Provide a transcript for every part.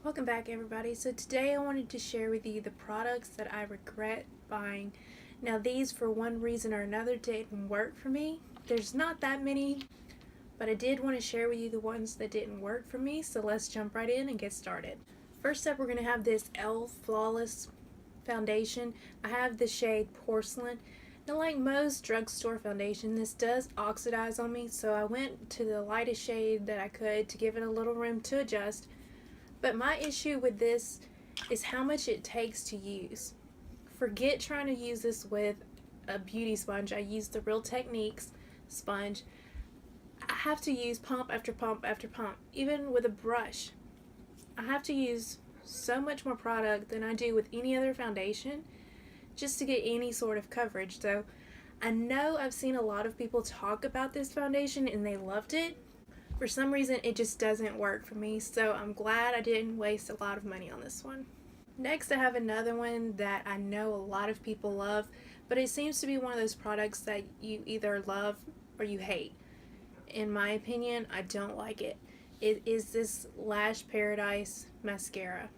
Welcome back, everybody. So today I wanted to share with you the products that I regret buying. Now these, for one reason or another, didn't work for me. There's not that many, but I did want to share with you the ones that didn't work for me. So let's jump right in and get started. First up, we're going to have this e.l.f. Flawless Foundation. I have the shade Porcelain. Now, like most drugstore foundation, this does oxidize on me, so I went to the lightest shade that I could to give it a little room to adjust. But my issue with this is how much it takes to use. Forget trying to use this with a beauty sponge. I use the Real Techniques sponge. I have to use pump after pump after pump. Even with a brush, I have to use so much more product than I do with any other foundation just to get any sort of coverage. So I know I've seen a lot of people talk about this foundation and they loved it. For some reason, it just doesn't work for me, so I'm glad I didn't waste a lot of money on this one. Next, I have another one that I know a lot of people love, but it seems to be one of those products that you either love or you hate. In my opinion, I don't like it. It is this Lash Paradise mascara.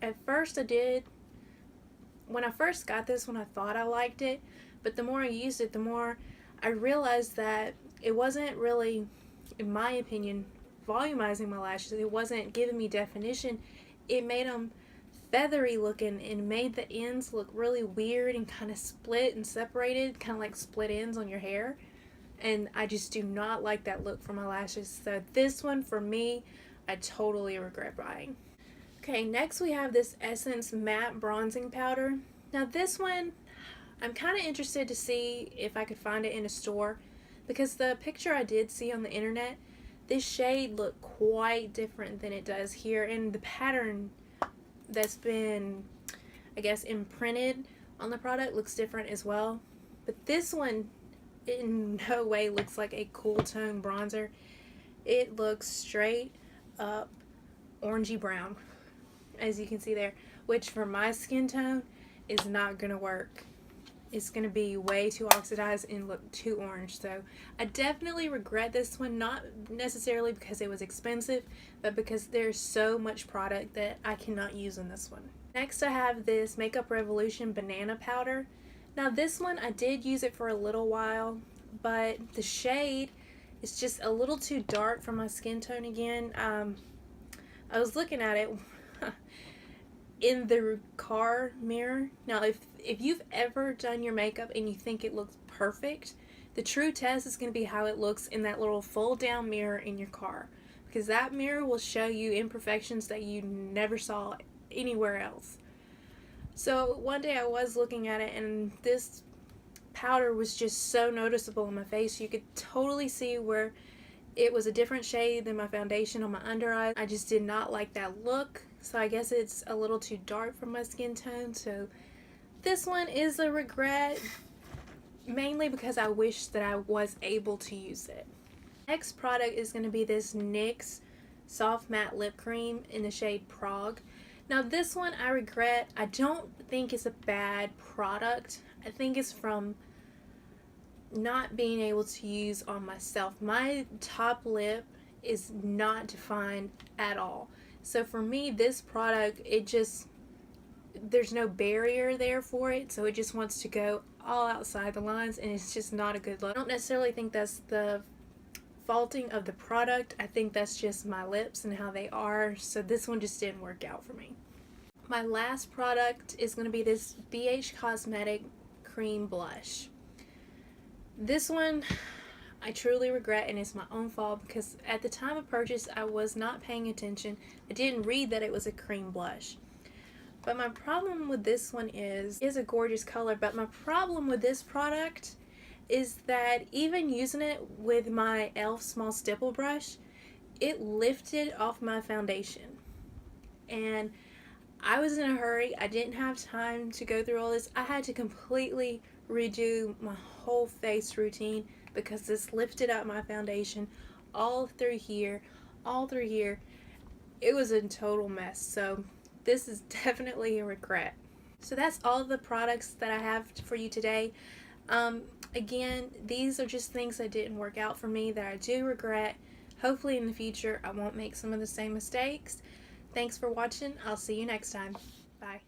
At first when I first got this one, I thought I liked it, but the more I used it, the more I realized that it wasn't really, in my opinion, volumizing my lashes. It wasn't giving me definition. It made them feathery looking and made the ends look really weird and kind of split and separated, kind of like split ends on your hair. And I just do not like that look for my lashes. So this one, for me, I totally regret buying. Okay, next we have this Essence Matte Bronzing Powder. Now this one, I'm kind of interested to see if I could find it in a store, because the picture I did see on the internet, this shade looked quite different than it does here, and the pattern that's been, I guess, imprinted on the product looks different as well. But this one in no way looks like a cool tone bronzer. It looks straight up orangey brown, as you can see there, which for my skin tone is not gonna work. It's going to be way too oxidized and look too orange. So I definitely regret this one, not necessarily because it was expensive, but because there's so much product that I cannot use in this one. Next, I have this Makeup Revolution Banana Powder. Now this one, I did use it for a little while, but the shade is just a little too dark for my skin tone again. I was looking at it in the car mirror. Now, if you've ever done your makeup and you think it looks perfect, the true test is going to be how it looks in that little fold down mirror in your car, because that mirror will show you imperfections that you never saw anywhere else. So one day I was looking at it, and this powder was just so noticeable on my face. You could totally see where it was a different shade than my foundation on my under eye. I just did not like that look, so I guess it's a little too dark for my skin tone. So this one is a regret, mainly because I wish that I was able to use it. Next product is going to be this NYX Soft Matte Lip Cream in the shade Prague. Now this one I regret. I don't think it's a bad product. I think it's from not being able to use on myself. My top lip is not defined at all. So for me, this product, there's no barrier there for it, so it just wants to go all outside the lines, and it's just not a good look. I don't necessarily think that's the faulting of the product. I think that's just my lips and how they are, so this one just didn't work out for me. My last product is going to be this BH Cosmetic Cream Blush. This one I truly regret, and it's my own fault, because at the time of purchase I was not paying attention. I didn't read that it was a cream blush. But my problem with this one is a gorgeous color, but my problem with this product is that even using it with my e.l.f. small stipple brush, it lifted off my foundation. And I was in a hurry. I didn't have time to go through all this. I had to completely redo my whole face routine because this lifted up my foundation all through here, all through here. It was a total mess. So this is definitely a regret. So that's all the products that I have for you today. Again, these are just things that didn't work out for me that I do regret. Hopefully in the future I won't make some of the same mistakes. Thanks for watching. I'll see you next time. Bye.